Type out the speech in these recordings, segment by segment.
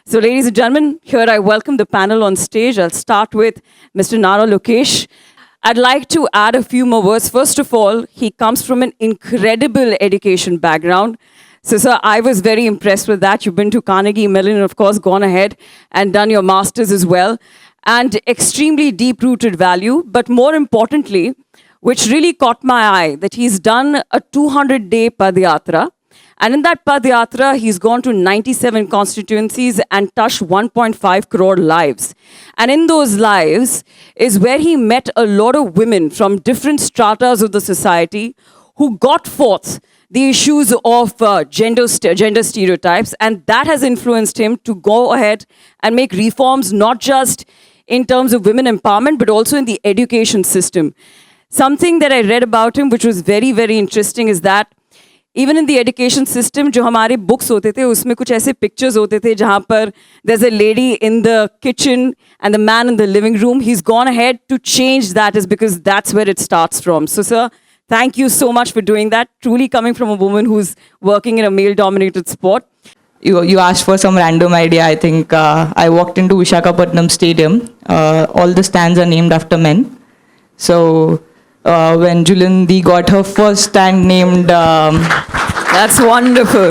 So, ladies and gentlemen, here I welcome the panel on stage. I'll start with Mr. Nara Lokesh. I'd like to add a few more words. First of all, he comes from an incredible education background. So, sir, I was very impressed with that. You've been to Carnegie Mellon and, of course, gone ahead and done your master's as well. And extremely deep-rooted value. But more importantly, which really caught my eye, that he's done a 200-day Padayatra. And in that Padayatra, he's gone to 97 constituencies and touched 1.5 crore lives. And in those lives is where he met a lot of women from different stratas of the society who got forth the issues of gender stereotypes. And that has influenced him to go ahead and make reforms, not just in terms of women empowerment, but also in the education system. Something that I read about him, which was very, very interesting, is that even in the education system, जो हमारे books होते थे, उसमें कुछ ऐसे pictures होते थे जहाँ पर there's a lady in the kitchen and the man in the living room. He's gone ahead to change that, is because that's where it starts from. So, sir, thank you so much for doing that. Truly coming from a woman who's working in a male-dominated sport. You asked for some random idea. I think I walked into Visakhapatnam Stadium. All the stands are named after men. So when Julindi got her first stand named... That's wonderful.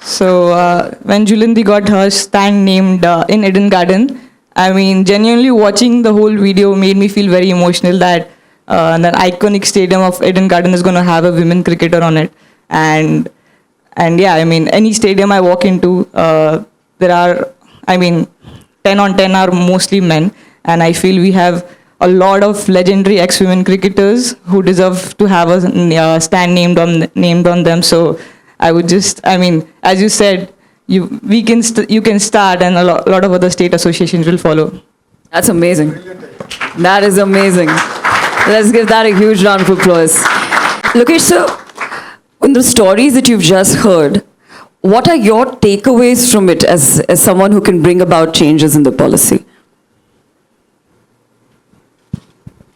So when Julindi got her stand named in Eden Garden, I mean, genuinely watching the whole video made me feel very emotional that that iconic stadium of Eden Garden is going to have a women cricketer on it. And yeah, I mean, any stadium I walk into, there are, I mean, 10 on 10 are mostly men. And I feel we have a lot of legendary ex-women cricketers who deserve to have a stand named on them. So I would just, I mean, as you said, you can start, and a lot of other state associations will follow. That's amazing. That is amazing. Let's give that a huge round of applause. Lokesh, sir, in the stories that you've just heard, what are your takeaways from it as someone who can bring about changes in the policy?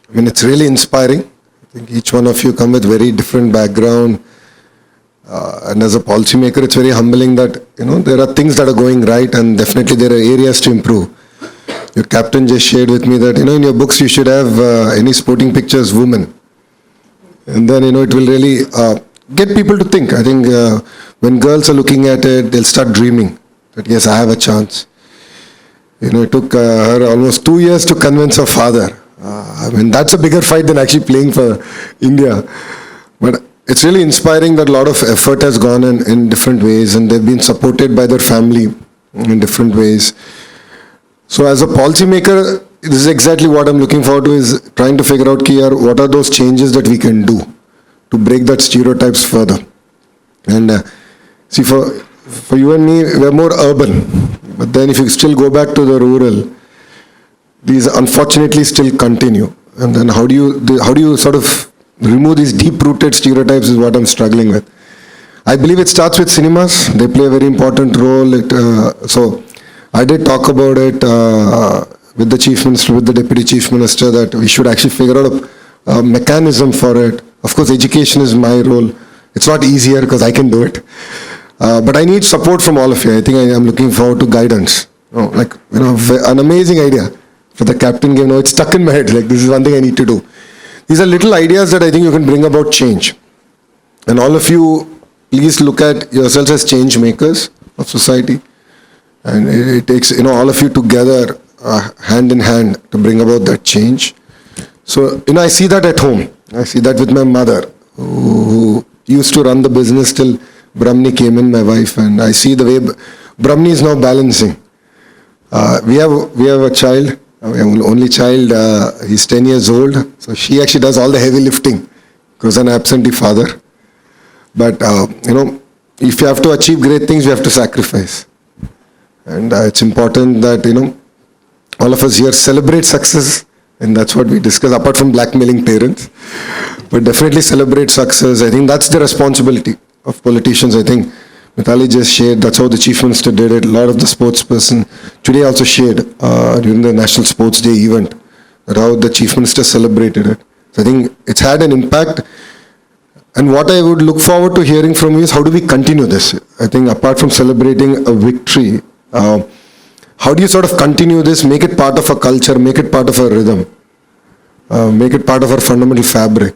I mean, it's really inspiring. I think each one of you come with very different background. And as a policymaker, it's very humbling that, you know, there are things that are going right and definitely there are areas to improve. Your captain just shared with me that, you know, in your books you should have any sporting pictures, women. And then, you know, it will really get people to think. I think when girls are looking at it, they'll start dreaming that, yes, I have a chance. You know, it took her almost 2 years to convince her father. I mean, that's a bigger fight than actually playing for India. But it's really inspiring that a lot of effort has gone in different ways, and they've been supported by their family in different ways. So as a policymaker, this is exactly what I'm looking forward to, is trying to figure out what are those changes that we can do to break that stereotypes further. And see, for you and me, we're more urban. But then if you still go back to the rural, these unfortunately still continue. And then how do you sort of remove these deep-rooted stereotypes is what I'm struggling with. I believe it starts with cinemas. They play a very important role. So I did talk about it with the Chief Minister, with the Deputy Chief Minister, that we should actually figure out a mechanism for it. Of course, education is my role. It's not easier because I can do it. But I need support from all of you. I think I'm looking forward to guidance. Like, you know, an amazing idea. For the captain game, it's stuck in my head, like this is one thing I need to do. These are little ideas that I think you can bring about change. And all of you, please look at yourselves as change makers of society. And it takes, you know, all of you together, hand in hand, to bring about that change. So, you know, I see that at home. I see that with my mother, who used to run the business till Brahmani came in, my wife. And I see the way Brahmani is now balancing. We have a child. We have an only child, he's 10 years old, so she actually does all the heavy lifting because an absentee father. But, you know, if you have to achieve great things, you have to sacrifice. And it's important that, you know, all of us here celebrate success, and that's what we discuss, apart from blackmailing parents. But definitely celebrate success. I think that's the responsibility of politicians. I think Mithali just shared, that's how the Chief Minister did it. A lot of the sportsperson today also shared during the National Sports Day event, that how the Chief Minister celebrated it. So I think it's had an impact. And what I would look forward to hearing from you is how do we continue this? I think apart from celebrating a victory, how do you sort of continue this, make it part of a culture, make it part of a rhythm, make it part of our fundamental fabric?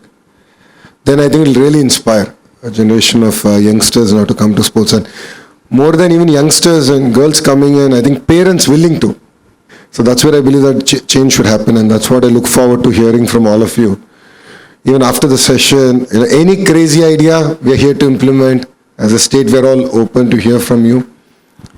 Then I think it'll really inspire a generation of youngsters now to come to sports. And more than even youngsters and girls coming in, I think parents willing to. So that's where I believe that change should happen, and that's what I look forward to hearing from all of you. Even after the session, any crazy idea, we are here to implement. As a state, we're all open to hear from you.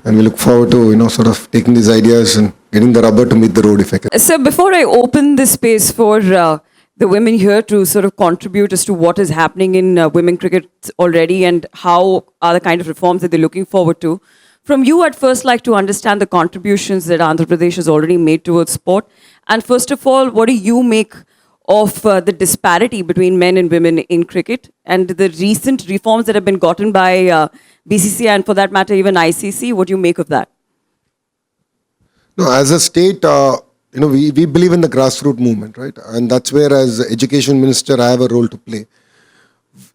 And we look forward to, sort of taking these ideas and getting the rubber to meet the road if I can. So before I open this space for the women here to sort of contribute as to what is happening in women cricket already and how are the kind of reforms that they're looking forward to, from you I'd first like to understand the contributions that Andhra Pradesh has already made towards sport. And first of all, what do you make of the disparity between men and women in cricket and the recent reforms that have been gotten by BCCI and for that matter even ICC? What do you make of that? No, as a state, we believe in the grassroots movement, right? And that's where, as education minister, I have a role to play.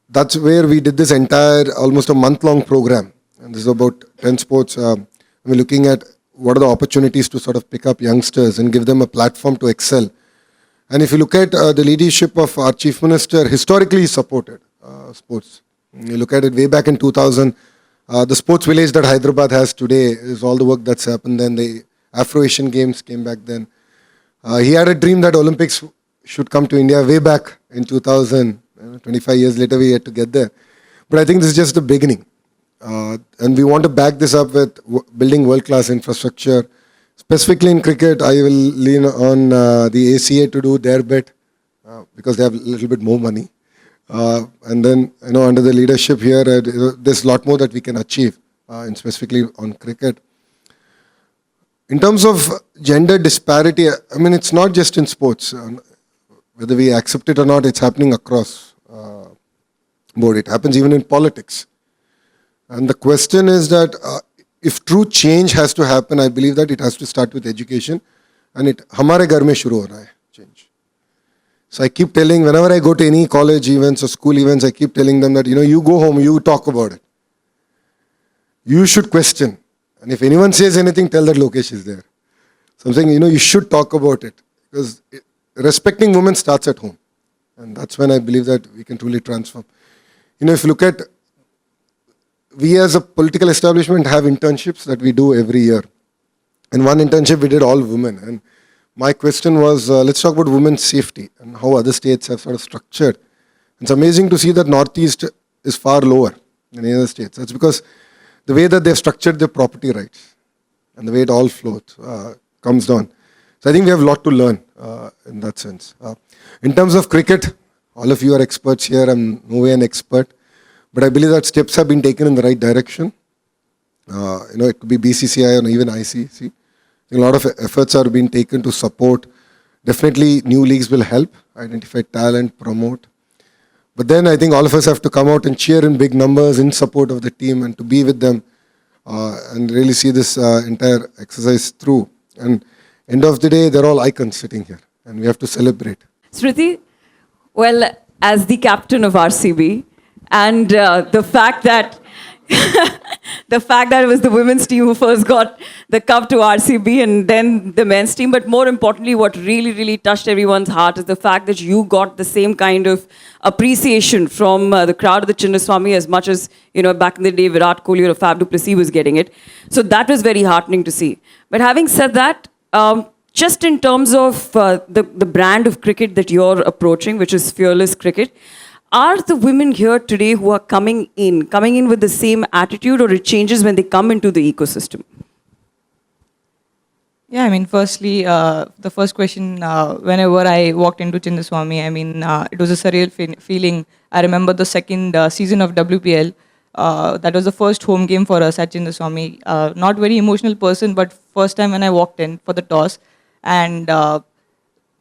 That's where we did this entire, almost a month-long program. And this is about 10 sports. We're looking at what are the opportunities to sort of pick up youngsters and give them a platform to excel. And if you look at the leadership of our chief minister, historically he supported sports. You look at it way back in 2000, the sports village that Hyderabad has today is all the work that's happened then. The Afro-Asian Games came back then. He had a dream that Olympics should come to India way back in 2000. 25 years later, we had to get there. But I think this is just the beginning. And we want to back this up with building world-class infrastructure. Specifically in cricket, I will lean on the ACA to do their bit because they have a little bit more money. And then, under the leadership here, there's a lot more that we can achieve, and specifically on cricket. In terms of gender disparity, it's not just in sports. Whether we accept it or not, it's happening across board. It happens even in politics. And the question is that if true change has to happen, I believe that it has to start with education. And hamare ghar mein shuru ho raha hai, change. So I keep telling, whenever I go to any college events or school events, I keep telling them that, you go home, you talk about it. You should question. And if anyone says anything, tell that Lokesh is there. So I'm saying, you should talk about it. Because respecting women starts at home. And that's when I believe that we can truly transform. If you look at, we as a political establishment have internships that we do every year. And one internship we did all women. And my question was, let's talk about women's safety and how other states have sort of structured. It's amazing to see that Northeast is far lower than any other states. That's because the way that they've structured their property rights and the way it all flows comes down. So I think we have a lot to learn in that sense. In terms of cricket, all of you are experts here. I'm no way an expert. But I believe that steps have been taken in the right direction. It could be BCCI or even ICC. A lot of efforts are being taken to support. Definitely new leagues will help, identify talent, promote. But then I think all of us have to come out and cheer in big numbers in support of the team and to be with them and really see this entire exercise through. And end of the day, they're all icons sitting here and we have to celebrate. Smriti, well, as the captain of RCB, and the fact that it was the women's team who first got the cup to RCB and then the men's team. But more importantly, what really, really touched everyone's heart is the fact that you got the same kind of appreciation from the crowd of the Chinnaswamy as much as, back in the day, Virat Kohli or Fab du Plessis was getting it. So that was very heartening to see. But having said that, just in terms of the brand of cricket that you're approaching, which is fearless cricket, are the women here today who are coming in with the same attitude, or it changes when they come into the ecosystem? Yeah, firstly, the first question, whenever I walked into Chinnaswamy, it was a surreal feeling. I remember the second season of WPL. That was the first home game for us at Chinnaswamy. Not very emotional person, but first time when I walked in for the toss. And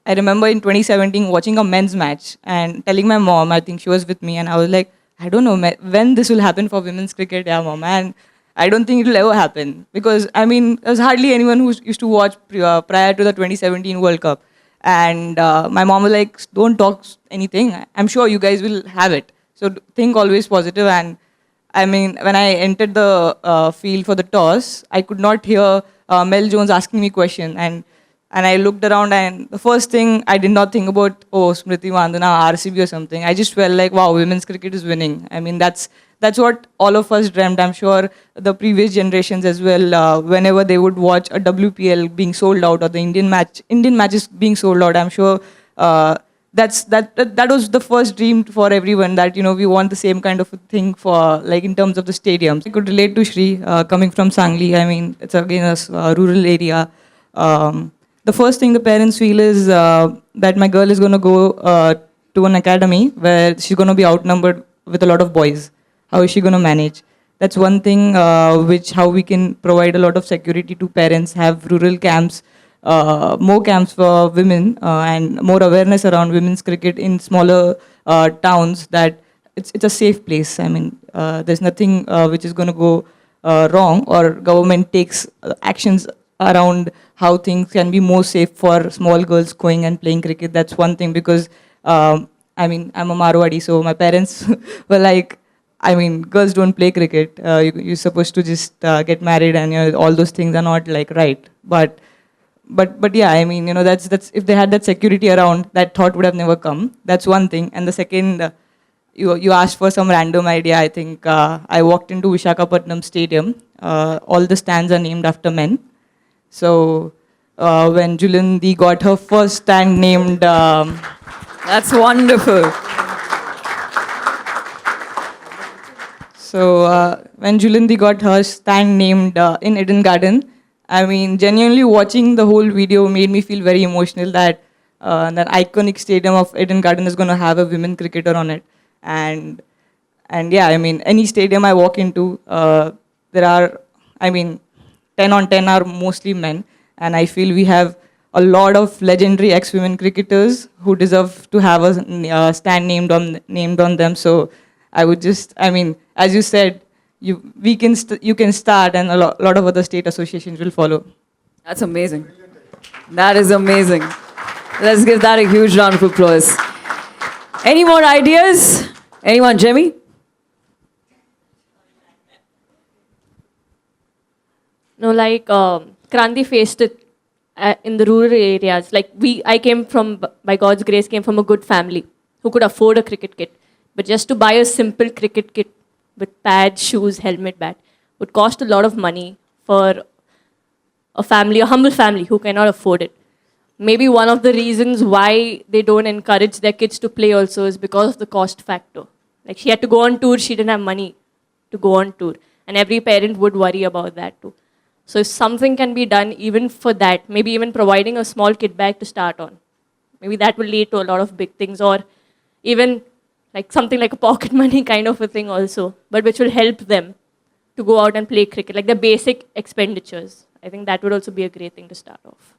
I remember in 2017 watching a men's match and telling my mom, I think she was with me, and I was like, I don't know when this will happen for women's cricket, yeah, mom. And I don't think it will ever happen because, there's hardly anyone who used to watch prior to the 2017 World Cup. And my mom was like, don't talk anything. I'm sure you guys will have it. So think always positive. And I mean, when I entered the field for the toss, I could not hear Mel Jones asking me question, and I looked around, and the first thing I did not think about, oh, Smriti Mandana, RCB or something. I just felt like, wow, women's cricket is winning. I mean, that's what all of us dreamt. I'm sure the previous generations as well. Whenever they would watch a WPL being sold out or the Indian matches being sold out, I'm sure. That was the first dream for everyone, that we want the same kind of a thing for, like, in terms of the stadiums. I could relate to Shri coming from Sangli. I mean, it's again a rural area. The first thing the parents feel is that my girl is going to go to an academy where she's going to be outnumbered with a lot of boys. How is she going to manage? That's one thing how we can provide a lot of security to parents, have rural camps, more camps for women, and more awareness around women's cricket in smaller towns, that it's a safe place. I mean, there's nothing which is going to go wrong, or government takes actions around how things can be more safe for small girls going and playing cricket. That's one thing, because I mean, I'm a Marwadi, so my parents were like, I mean, girls don't play cricket. You're supposed to just get married, and all those things are not like right. But yeah, I mean, that's if they had that security around, that thought would have never come. That's one thing. And the second, you asked for some random idea. I think I walked into Visakhapatnam Stadium. All the stands are named after men. So when Julindi got her first stand named, That's wonderful. so when Julindi got her stand named in Eden Garden, I mean, genuinely watching the whole video made me feel very emotional, that that iconic stadium of Eden Garden is going to have a women cricketer on it. And yeah, I mean, any stadium I walk into, there are, I mean, 10 on 10 are mostly men. And I feel we have a lot of legendary ex-women cricketers who deserve to have a stand named on them. So I would just, I mean, as you said, you can start, and a lot of other state associations will follow. That's amazing. That is amazing. Let's give that a huge round of applause. Any more ideas? Anyone, Jimmy? No, like Kranti faced it in the rural areas. Like I came from, by God's grace, came from a good family who could afford a cricket kit. But just to buy a simple cricket kit with pads, shoes, helmet, bat would cost a lot of money for a family, a humble family who cannot afford it. Maybe one of the reasons why they don't encourage their kids to play also is because of the cost factor. Like, she had to go on tour, she didn't have money to go on tour. And every parent would worry about that too. So if something can be done even for that, maybe even providing a small kit bag to start on, maybe that will lead to a lot of big things, or even like something like a pocket money kind of a thing also, but which will help them to go out and play cricket, like the basic expenditures. I think that would also be a great thing to start off.